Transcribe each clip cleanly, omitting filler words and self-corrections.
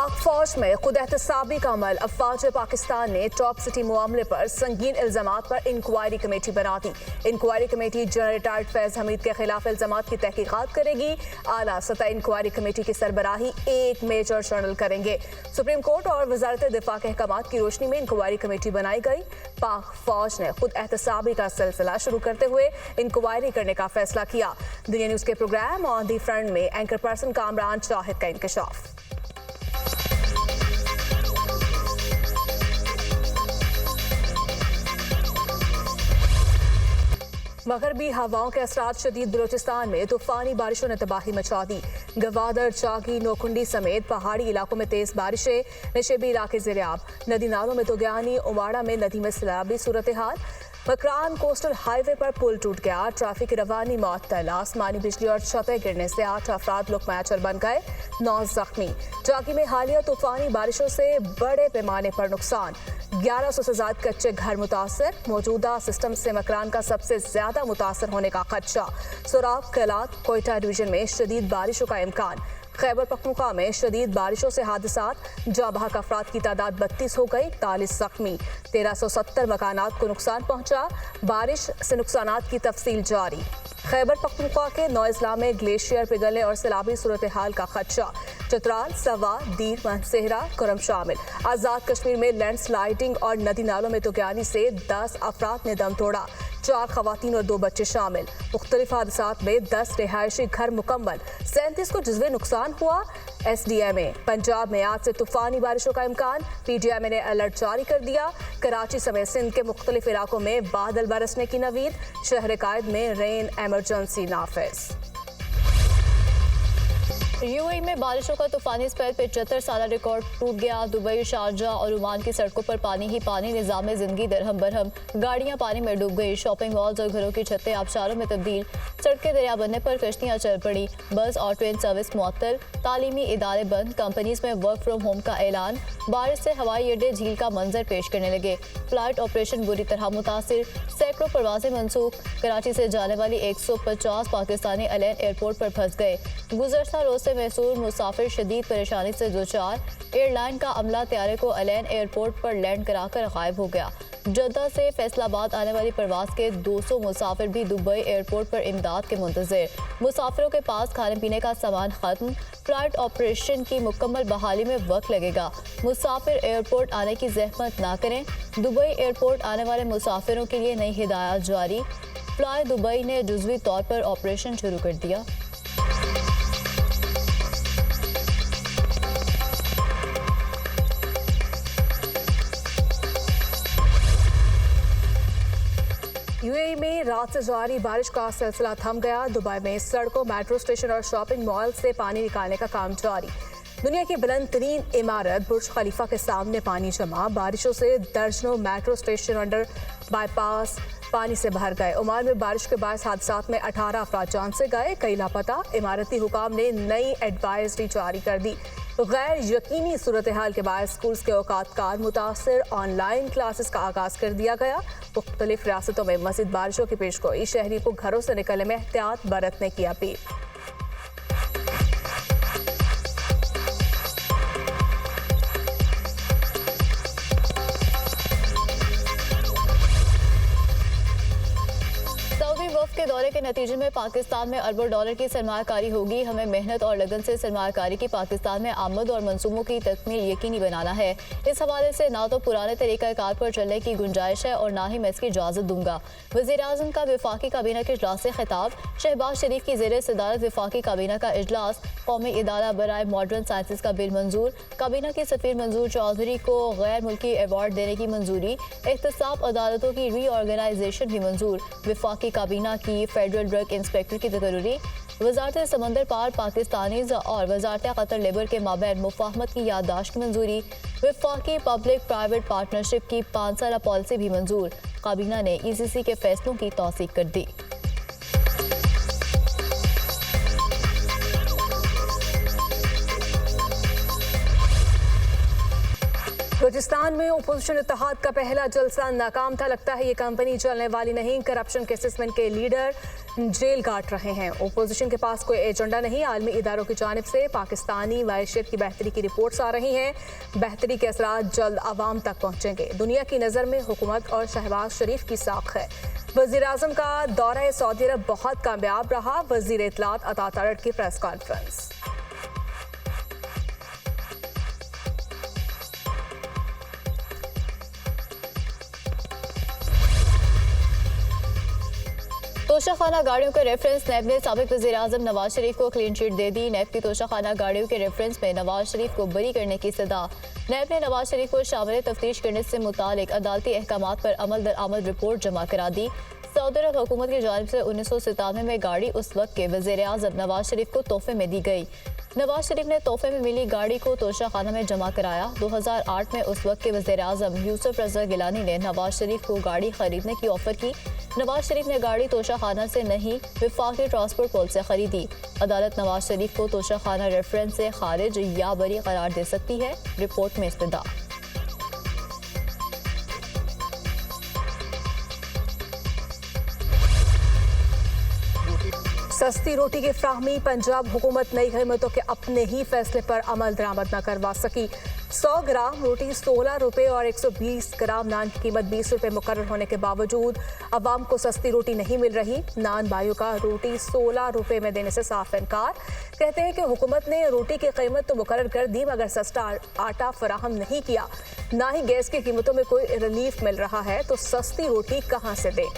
पाक फौज में खुद एहतसाबी का अमल। अफवाज पाकिस्तान ने टॉप सिटी मामले पर संगीन इल्जामात पर इंक्वायरी कमेटी बना दी। Inquiry committee general retired Faiz Hameed के खिलाफ इल्जामात की तहकीकात करेगी। आला सतह इंक्वायरी कमेटी की सरबराही एक मेजर जनरल करेंगे। सुप्रीम कोर्ट और वजारत दिफा के अहकामात की रोशनी में इंक्वायरी कमेटी बनाई गई। पाक फौज ने खुद एहतसाबी का सिलसिला शुरू करते हुए इंक्वायरी करने का फैसला किया। दुनिया न्यूज के प्रोग्राम ऑन दी फ्रंट में एंकर पर्सन कामरान शाहिद का इंकशाफ। मगरबी हवाओं के असरात शदीद बलोचिस्तान में तूफानी बारिशों ने तबाही मचा दी। गवादर, चाकी, नोकुंडी समेत पहाड़ी इलाकों में तेज बारिशें, नशेबी इलाके ज़ेर-ए-आब। नदी नालों में तोगयानी, उवाड़ा में नदी में सैलाबी सूरत हाल। मकरान कोस्टल हाईवे पर पुल टूट गया, ट्रैफिक रवानी मअतल। आसमानी बिजली और छतें गिरने से 8 अफराद लुकमाचल बन गए, 9 जख्मी। चाकी में हालिया तूफानी बारिशों से बड़े पैमाने पर नुकसान, 1100 से ज्यादा कच्चे घर मुतासर। मौजूदा सिस्टम से मकरान का सबसे ज्यादा मुतासर होने का खदशा। सोराब, कलात, कोयटा डिवीजन में शदीद बारिशों का इम्कान। खैबर पख्तूनख्वा में शदीद बारिशों से हादसात, जाँ बहक अफराद की तादाद 32 हो गई, 40 जख्मी। 1370 मकानात को नुकसान पहुंचा। बारिश से नुकसानात की तफसील जारी। खैबर पख्तूनख्वा के नौ इजला में ग्लेशियर पिघलने और सैलाबी सूरत हाल का खदशा। चतराल, सवा, दीर, मनसेहरा, करम शामिल। आज़ाद कश्मीर में लैंडस्लाइडिंग और नदी नालों में तोगयानी से 10 अफराद ने दम तोड़ा, 4 खवातीन और 2 बच्चे शामिल। मुख्तलिफ हादसात में 10 रिहायशी घर मुकम्मल, 37 को जुज़वी नुकसान हुआ। SDMA पंजाब में आज से तूफानी बारिशों का इम्कान, PDMA ने अलर्ट जारी कर दिया। कराची समेत सिंध के मुख्तलिफ इलाकों में बादल बरसने की नवीद, शहर कायद में रेन एमरजेंसी नाफिज। UAE में बारिशों का तूफानी स्पेल 75 साल रिकॉर्ड टूट गया। दुबई, शारजा और ओमान की सड़कों पर पानी ही पानी, निज़ाम जिंदगी दरहम बरहम। गाड़ियां पानी में डूब गई, शॉपिंग मॉल्स और घरों की छतें आबशारों में तब्दील। सड़कें दरिया बनने पर कश्तियां चल पड़ी, बस और ट्रेन सर्विस मुअत्तल। तालीमी इदारे बंद, कंपनीज में वर्क फ्रॉम होम का ऐलान। बारिश से हवाई अड्डे झील का मंजर पेश करने लगे। फ्लाइट ऑपरेशन बुरी तरह मुतासिर, सैकड़ों परवाजें मनसूख। कराची से जाने वाली 150 पाकिस्तानी अलैन एयरपोर्ट पर फंस गए। गुज़श्ता रोज से मैसूर मुसाफिर शदीद परेशानी से दो-चार। एयरलाइन का अमला तैयारे को अलैन एयरपोर्ट पर लैंड कराकर गायब हो गया। जद्दा से फैसलाबाद आने वाली परवाज के 200 मुसाफिर भी दुबई एयरपोर्ट पर इमदाद के मुंतज़िर। मुसाफिरों के पास खाने पीने का सामान खत्म। फ्लाइट ऑपरेशन की मुकम्मल बहाली में वक्त लगेगा। मुसाफिर एयरपोर्ट आने की जहमत ना करें। दुबई एयरपोर्ट आने वाले मुसाफिरों के लिए नई हिदायत जारी। फ्लाई दुबई ने जुज़वी तौर पर ऑपरेशन शुरू कर दिया। UAE में रात से जारी बारिश का सिलसिला थम गया। दुबई में सड़कों, मेट्रो स्टेशन और शॉपिंग मॉल से पानी निकालने का काम जारी। दुनिया की बुलंद तरीन इमारत बुर्ज खलीफा के सामने पानी जमा। बारिशों से दर्जनों मेट्रो स्टेशन अंडर बाईपास पानी से भर गए। ओमान में बारिश के बायस हादसात में 18 अफराद जान से गए, कई लापता। इमारती हुकाम ने नई एडवाइजरी जारी कर दी। गैर यकीनी सूरत हाल के बाद स्कूल्स के औकात कार मुतासर, ऑनलाइन क्लासेस का आगाज कर दिया गया। मुख्तलिफ रियासतों में मज़ीद बारिशों की पेशगोई, शहरी को घरों से निकलने में एहतियात बरतने की अपील। के दौरे के नतीजे में पाकिस्तान में अरबों डॉलर की सरमायाकारी होगी। हमें मेहनत और लगन से सरमायाकारी की पाकिस्तान में आमद और मंसूबों की तकमील यकीनी बनाना है। इस हवाले से ना तो पुराने तरीक़ाकार पर चलने की गुंजाइश है और ना ही मैं इसकी इजाज़त दूंगा। वज़ीर-ए-आज़म का वफाकी काबीना के इजलास से खिताब। शहबाज शरीफ की ज़ेर सदारत वफाकी काबीना का इजलास। कौमी इदारा बराए मॉडर्न साइंसेस का बिल मंजूर। काबीना की सफ़ीर मंजूर चौधरी को गैर मुल्की अवार्ड देने की मंजूरी। एहतसाब अदालतों की रीऑर्गेनाइजेशन भी मंजूर। वफाकी काबीना की फेडरल ड्रग इंस्पेक्टर की तकर्री। वजारत समंदर पार पाकिस्तानीज और वजारत कतर लेबर के माबैन मुफाहमत की याददाश्त की मंजूरी। वफाकी पब्लिक प्राइवेट पार्टनरशिप की 5 साला पॉलिसी भी मंजूर। काबीना ने ECC के फैसलों की तौसीक कर दी। बलूचिस्तान में अपोजिशन इत्तेहाद का पहला जलसा नाकाम था। लगता है ये कंपनी चलने वाली नहीं। करप्शन के असेसमेंट के लीडर जेल काट रहे हैं। ओपोजिशन के पास कोई एजेंडा नहीं। आलमी इदारों की जानिब से पाकिस्तानी मैशियत की बेहतरी की रिपोर्ट्स आ रही हैं। बेहतरी के असरात जल्द आवाम तक पहुंचेंगे। दुनिया की नज़र में हुकूमत और शहबाज शरीफ की साख है। वज़ीर आज़म का दौरा सऊदी अरब बहुत कामयाब रहा। वज़ीर इत्तलात अता तारड़ की प्रेस कॉन्फ्रेंस। तोशाखाना गाड़ियों के रेफरेंस नैब ने साबिक वज़ीर आज़म नवाज शरीफ को क्लीन चिट दे दी। नैब की तोशाखाना गाड़ियों के रेफरेंस में नवाज शरीफ को बरी करने की सदा। नैब ने नवाज शरीफ को शामिल तफ्तीश करने से मुतालिक अदालती अहकामात पर अमल दरआमद रिपोर्ट जमा करा दी। सऊदी अरब हुकूमत की जानिब से 1997 में गाड़ी उस वक्त के वज़ीर आज़म नवाज शरीफ को तोहफे में दी गई। नवाज शरीफ ने तोहफे में मिली गाड़ी को तोशाखाना में जमा कराया। 2008 में उस वक्त के वज़ीर आज़म यूसुफ रज़ा गिलानी ने नवाज शरीफ को गाड़ी खरीदने की ऑफर की। नवाज शरीफ ने गाड़ी तोशाखाना से नहीं, वफाकी ट्रांसपोर्ट पोल से खरीदी। अदालत नवाज शरीफ को तोशाखाना रेफरेंस से खारिज या बरी करार दे सकती है। रिपोर्ट में इस्तदा। सस्ती रोटी की फ्राहमी। पंजाब हुकूमत नई कीमतों के अपने ही फैसले पर अमल दरामद न करवा सकी। 100 ग्राम रोटी 16 रुपये और 120 ग्राम नान की कीमत 20 रुपये मुकर्रर होने के बावजूद अवाम को सस्ती रोटी नहीं मिल रही। नान भाइयों का रोटी 16 रुपये में देने से साफ इनकार। कहते हैं कि हुकूमत ने रोटी की कीमत तो मुकर्रर कर दी मगर सस्ता आटा फराहम नहीं किया। ना ही गैस की कीमतों में कोई रिलीफ मिल रहा है तो सस्ती रोटी कहाँ से दें।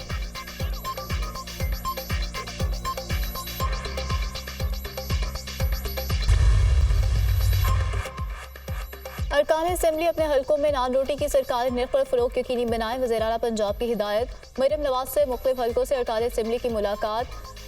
अरकान असेंबली अपने हलकों में नान रोटी की सरकारी निर्ख पर फरोग यकीनी बनाएं। वज़ीर आला पंजाब की हिदायत। मरियम नवाज से मुख्तलिफ हलकों से अरकान असेंबली की मुलाकात।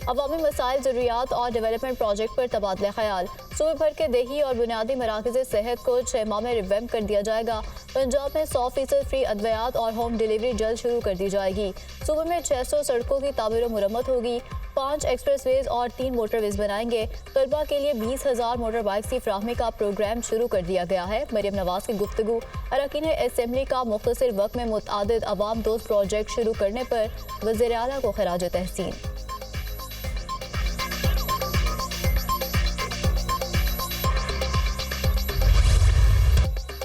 अवामी मसाइल, ज़रूरियात और डेवलपमेंट प्रोजेक्ट पर तबादला ख्याल। सूबे भर के देही और बुनियादी मराकज़ सेहत को 6 माह में रिवैम्प कर दिया जाएगा। पंजाब में 100% फ्री अद्वियात और होम डिलीवरी जल्द शुरू कर दी जाएगी। सूबे में 600 सड़कों की तामीर और मुरम्मत होगी। 5 एक्सप्रेसवेज और 3 मोटरवेज बनाएंगे। तलबा के लिए 20,000 मोटर बाइक्स की फ्राहमी का प्रोग्राम शुरू कर दिया गया है। मरियम नवाज की गुफ्तगू। अरकान असेंबली का मुख्तसर वक्त में मुतअद्दिद अवाम दोस्त प्रोजेक्ट शुरू करने पर वज़ीर आला को खराज तहसीन।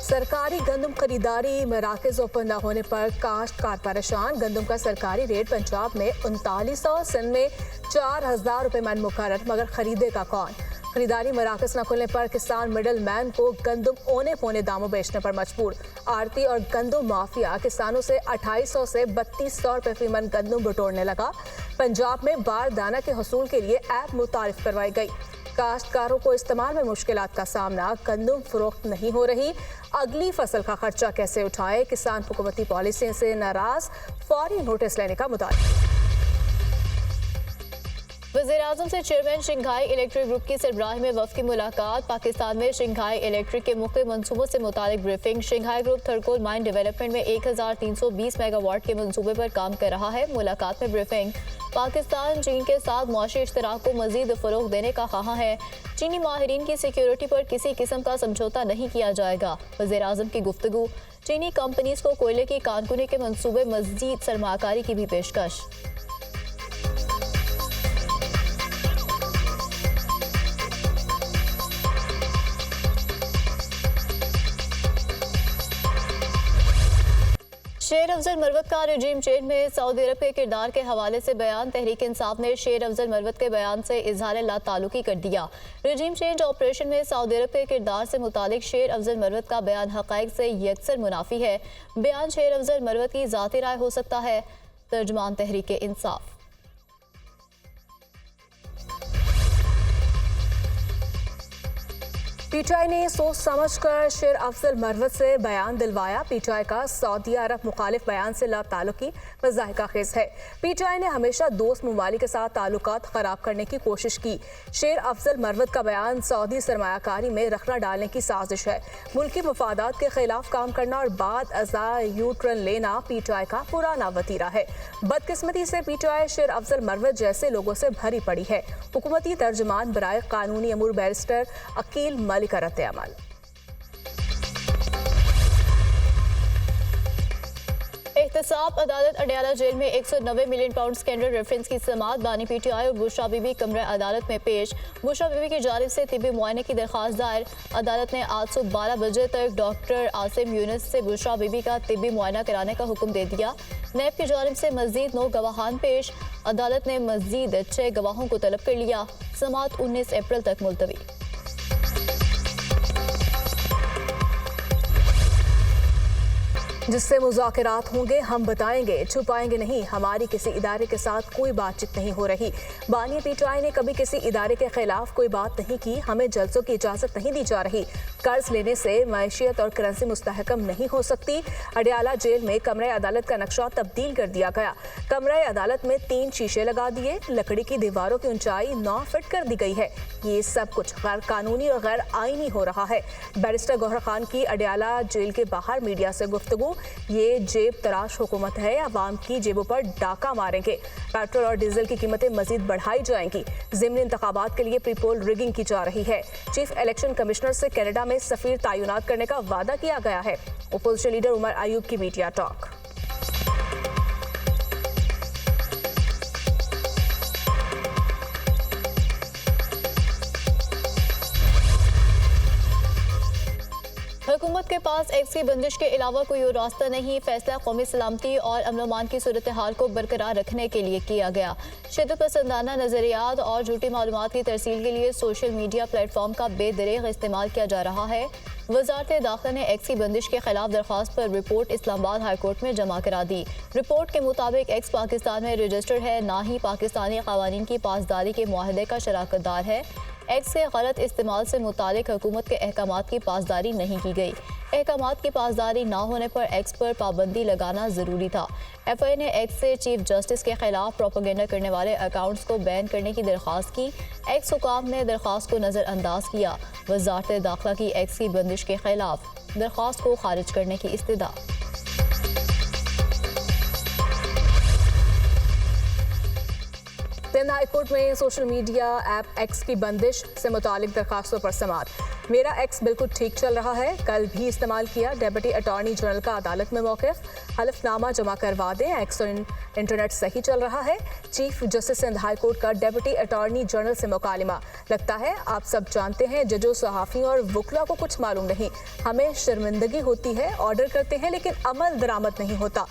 सरकारी गंदम खरीदारी मराकज़ ओपन न होने पर काश्तकार परेशान। गंदम का सरकारी रेट पंजाब में 3900, सिंध में 4000 रुपये मन मुकर्रर, मगर खरीदेगा कौन। खरीदारी मराकज़ न खुलने पर किसान मिडल मैन को गंदम औने पौने दामों बेचने पर मजबूर। आड़ती और गंदम माफिया किसानों से 2800 से 3200 रुपये फी मन गंदम बटोरने लगा। पंजाब में बारदाना के हसूल के लिए ऐप मुतारिफ करवाई गई। काश्तकारों को इस्तेमाल में मुश्किलात का सामना। गंदम फरोख्त नहीं हो रही। अगली फसल का खर्चा कैसे उठाए। किसान हुकूमती पॉलिसी से नाराज, फौरी नोटिस लेने का मुतालबा। वज़ीर आज़म से चेयरमैन शंघाई इलेक्ट्रिक ग्रुप की सरबराही में वफ़द की मुलाकात। पाकिस्तान में शंघाई इलेक्ट्रिक के मुख्तलिफ मनसूबों से मुतालिक briefing. Shanghai group Thar coal mine development में 1320 मेगावाट के मनसूबे पर काम कर रहा है। मुलाकात में ब्रीफिंग। पाकिस्तान चीन के साथ मुआशी इश्तराक को मज़ीद फ़रोग़ देने का ख्वाह है। चीनी माहिरीन की सिक्योरिटी पर किसी किस्म का समझौता नहीं किया जाएगा। वज़ीर आज़म की गुफ्तगू। चीनी कंपनीज को कोयले की कानकुनी के मनसूबे मज़ीद सरमाकारी की भी पेशकश। शेर अफजल मरवत का रजीम चेंज में सऊदी अरब के किरदार के हवाले से बयान। तहरीक इंसाफ ने शेर अफजल मरवत के बयान से इजहार लाताल्लुकी कर दिया। रजीम चेंज ऑपरेशन में सऊदी अरब के किरदार से मुतालिक शेर अफजल मरवत का बयान हक़ाइक़ से यकसर मुनाफी है। बयान शेर अफजल मरवत की ज़ाती राय हो सकता है। तर्जुमान तहरीक इंसाफ। पीटीआई ने सोच समझकर शेर अफजल मरवत से बयान दिलवाया। पीटीआई का सऊदी अरब मुखालिफ बयान से लाताल्लुकी ज़ाहिकाखेज़ है। पीटीआई ने हमेशा दोस्त ममालिक के साथ ताल्लुकात ख़राब करने की कोशिश की। शेर अफजल मरवत का बयान सऊदी सरमायाकारी में रखना डालने की साजिश है। मुल्की मफादात के खिलाफ काम करना और बाद अज़ा यूटर्न लेना पीटीआई का पुराना वतीरा है। बदकिस्मती से पीटीआई शेर अफजल मरवत जैसे लोगों से भरी पड़ी है। हुकूमती तर्जुमान बराए कानूनी अमूर बैरिस्टर अकील मलिक रद्द-ए-अमल। एहतसाब अदालत अडयाला जेल में 190 मिलियन पाउंड स्कैंडल रेफरेंस की समाअत बानी पीटीआई और बुशरा बीबी कमरा अदालत में पेश। बुशरा बीबी की जानिब से तिब्बी मुआयने की दरख्वास्त दायर। अदालत ने आज सुबह 12 बजे तक डॉक्टर आसिम यूनुस से बुशरा बीबी का तिब्बी मुआयना कराने का हुक्म दे दिया। नैब की जानिब से मजीद 9 गवाहान पेश। अदालत ने मजीद 6 गवाहों को तलब कर लिया। समाअत 19 अप्रैल तक मुलतवी। जिससे मुज़ाकरात होंगे हम बताएंगे, छुपाएंगे नहीं। हमारी किसी इदारे के साथ कोई बातचीत नहीं हो रही। बानी पीटीआई ने कभी किसी इदारे के खिलाफ कोई बात नहीं की। हमें जलसों की इजाज़त नहीं दी जा रही। कर्ज लेने से मैशियत और करेंसी मुस्तहकम नहीं हो सकती। अडयाला जेल में कमरे अदालत का नक्शा तब्दील कर दिया गया। कमरे अदालत में 3 शीशे लगा दिए। लकड़ी की दीवारों की ऊंचाई 9 फीट कर दी गई है। ये सब कुछ गैर कानूनी और गैर आईनी हो रहा है। बैरिस्टर गौहर खान की अडयाला जेल के बाहर मीडिया से गुफ्तगू। ये जेब तराश हुकूमत है, अवाम की जेबों पर डाका मारेंगे। पेट्रोल और डीजल की कीमतें मजीद बढ़ाई जाएंगी। ज़िमनी इंतखाबात के लिए प्रीपोल रिगिंग की जा रही है। चीफ इलेक्शन कमिश्नर से कनाडा में सफीर तैनात करने का वादा किया गया है। अपोजिशन लीडर उमर अयूब की मीडिया टॉक। हुकूमत के पास एक्स की बंदिश के अलावा कोई और रास्ता नहीं। फैसला कौमी सलामती और अमन की सूरत हाल को बरकरार रखने के लिए किया गया। शिद्दत पसंदाना नजरियात और झूठी मालूमात की तरसील के लिए सोशल मीडिया प्लेटफॉर्म का बेदरेग इस्तेमाल किया जा रहा है। वजारत दाखिला ने एक्स की बंदिश के खिलाफ दरख्वास्त पर रिपोर्ट इस्लामाबाद हाई कोर्ट में जमा करा दी। रिपोर्ट के मुताबिक एक्स पाकिस्तान में रजिस्टर्ड है, ना ही पाकिस्तानी कानून की पासदारी के मुआहदे का शराकतदार है। एक्स के गलत इस्तेमाल से मुतालिक हुकूमत के अहकामात की पासदारी नहीं की गई। अहकामात की पासदारी ना होने पर एक्स पर पाबंदी लगाना ज़रूरी था। एफआई ने एक्स से चीफ जस्टिस के खिलाफ प्रोपेगेंडा करने वाले अकाउंट्स को बैन करने की दरख्वास्त की। एक्स हुकाम ने दरख्वास्त को नज़रअंदाज किया। वजारत दाखिला की एक्स की बंदिश के खिलाफ दरख्वास्त को खारिज करने की इस्तदा। सिंध हाई कोर्ट में सोशल मीडिया ऐप एक्स की बंदिश से मुतालिक दरखास्तों पर समाअत। मेरा एक्स बिल्कुल ठीक चल रहा है, कल भी इस्तेमाल किया। डेप्यूटी अटॉर्नी जनरल का अदालत में मौक़िफ़, हलफनामा जमा करवा दें, एक्स और इंटरनेट सही चल रहा है। Chief justice Sindh high court का डेप्यूटी अटॉर्नी जनरल से मुकालमा। लगता है आप सब जानते हैं, जजों, सहाफ़ियों और वकला को कुछ मालूम नहीं। हमें शर्मिंदगी होती है, ऑर्डर करते हैं लेकिन अमल दरामद नहीं होता।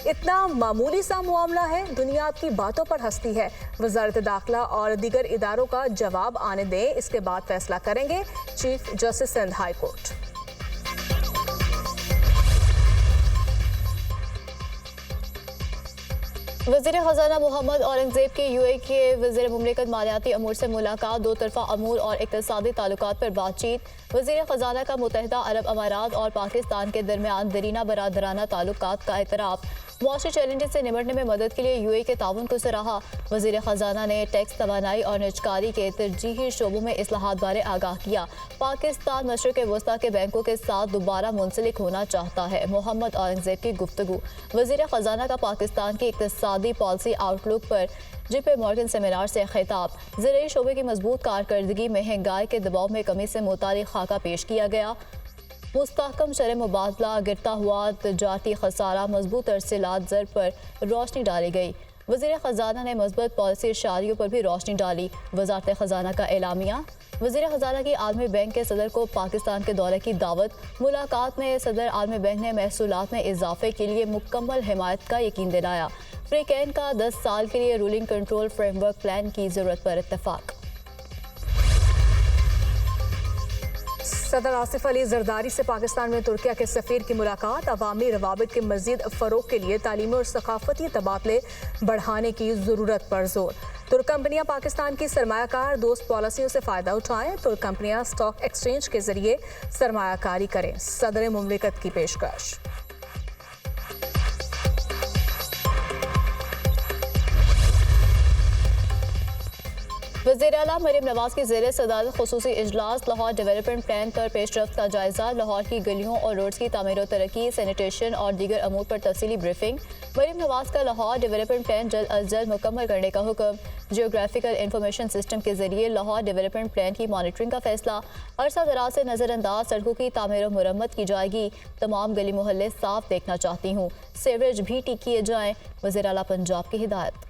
इतना मामूली सा मामला है, दुनिया आपकी बातों पर हंसती है। वजारत दाखिला और दीगर इदारों का जवाब आने दें, इसके बाद फैसला करेंगे। Chief justice Sindh high court. वज़ीर ख़ज़ाना मोहम्मद औरंगज़ेब की यूएई के वज़ीर मुमलिकत मालियाती अमूर से मुलाकात। 2 तरफ़ा अमूर और इक़्तिसादी ताल्लुकात पर बातचीत। वज़ीर ख़ज़ाना का मुत्तहिदा अरब अमारात और पाकिस्तान के दरमियान दरीना बरादराना ताल्लुकात का एतराफ़। मुआशी चैलेंजेस से निपटने में मदद के लिए यूएई के ताउन को सराहा। वज़ीर ख़ज़ाना ने टैक्स, तवानाई और निजकारी के तरजीही शोबों में इस्लाहात बारे आगाह किया। पाकिस्तान मशरिक़ वस्ता के बैंकों के साथ दोबारा मुंसलिक होना चाहता है। मोहम्मद औरंगज़ेब की गुफ्तगू। वज़ीर ख़ज़ाना का पाकिस्तान की इक़्तिसादी पॉलिसी आउटलुक पर JP मॉर्गन सेमिनार से खिताब। ज़राई शोबे की मजबूत कारकर्दगी, महंगाई के दबाव में कमी से मुतालिक खाका पेश किया गया। मुस्तहकम शरह मुबादला, गिरता हुआ तजारती खसारा, मजबूत तरसीलात ज़र पर रोशनी डाली गई। वज़ीर ख़ज़ाना ने मज़बूत पॉलिसी इशारियों पर भी रोशनी डाली। वज़ारत ख़ज़ाना का एलामिया। वज़ीर ख़ज़ाना की आलमी बैंक के सदर को पाकिस्तान के दौरे की दावत। मुलाकात में सदर आलमी बैंक ने महसूलात में इजाफे के लिए मुकम्मल हिमायत का यकीन दिलाया। फ्रीकैन का 10 साल के लिए रूलिंग कंट्रोल फ्रेमवर्क प्लान की ज़रूरत पर इत्तफाक। सदर आसिफ अली जरदारी से पाकिस्तान में तुर्किया के सफ़ीर की मुलाकात। अवामी रवाबित के मज़ीद फ़रोग़ के लिए तालीमी और सकाफ़ती तबादले बढ़ाने की ज़रूरत पर जोर। तुर्क कंपनियां पाकिस्तान की सरमायाकार दोस्त पॉलिसियों से फ़ायदा उठाएं। तुर्क कंपनियां स्टॉक एक्सचेंज के ज़रिए सरमायाकारी करें। सदर मुमलिकत की पेशकश। वज़ीर आला मरीम नवाज की ज़ेर सदारत ख़ुसूसी इजलास लाहौर डेवलपमेंट प्लान पर पेशरफ्त का जायजा, लाहौर की गलियों और रोड्स की तामीर व तरक्की, सैनिटेशन और दीगर अमूर पर तफसीली ब्रीफिंग। मरीम नवाज का लाहौर डेवलपमेंट प्लान जल्द अज जल्द मुकम्मल करने का हुक्म। जियोग्राफिकल इंफॉर्मेशन सिस्टम के जरिए लाहौर डेवलपमेंट प्लान की मॉनिटरिंग का फैसला। अरसा दराज से नज़रअंदाज सड़कों की तामीर व मुरम्मत की जाएगी। तमाम गली मोहल्ले साफ देखना चाहती हूँ, सीवरेज भी ठीक किए जाएँ, वज़ीर आला पंजाब की हिदायत।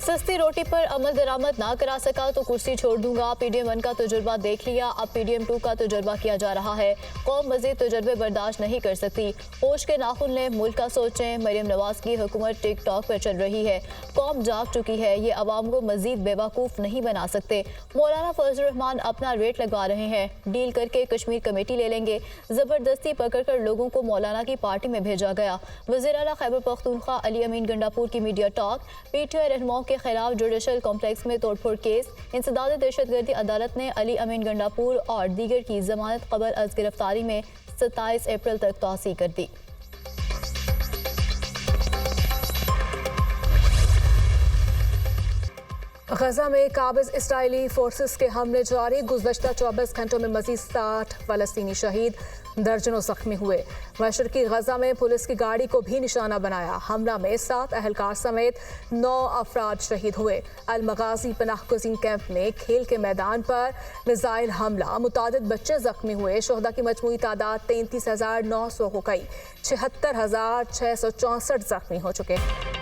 सस्ती रोटी पर अमल दरामद ना करा सका तो कुर्सी छोड़ दूंगा। PDM 1 का तजुर्बा देख लिया, अब PDM 2 का तजुर्बा किया जा रहा है। कौम मजीद तजुर्बे बर्दाश्त नहीं कर सकती। होश के नाखुन लें, मुल्क का सोचें। मरीम नवाज की हुकूमत टिकटॉक पर चल रही है। कौम जाग चुकी है, ये अवाम को मजीद बेवकूफ़ नहीं बना सकते। मौलाना फजल रहमान अपना रेट लगवा रहे हैं, डील करके कश्मीर कमेटी ले लेंगे। जबरदस्ती पकड़कर लोगों को मौलाना की पार्टी में भेजा गया। वज़ीर आला खैबर पख्तूनख्वा अली अमीन गंडापुर की मीडिया टॉक। PTI रहनुमाओं के खिलाफ जुडिशल कॉम्प्लेक्स में तोड़फोड़ केस। इंसदाद दहशतगर्दी अदालत ने अली अमीन गंडापुर और दीगर की जमानत कबल अज गिरफ्तारी में 27 अप्रैल तक तौसी कर दी। गजा में काबिज इसराइली फोर्सेस के हमले जारी, गुज़श्ता 24 घंटों में मजीद 60 फलस्तीनी शहीद, दर्जनों जख्मी हुए। मशरकी गजा में पुलिस की गाड़ी को भी निशाना बनाया। हमला में 7 अहलकार समेत 9 अफराद शहीद हुए। अल-मगाजी पनाह गुज़ीन कैंप में खेल के मैदान पर मिसाइल हमला, मुतादिद बच्चे जख्मी हुए। शोहदा की मजमूई तादाद 33,900 हो गई, 76,664 जख्मी हो चुके हैं।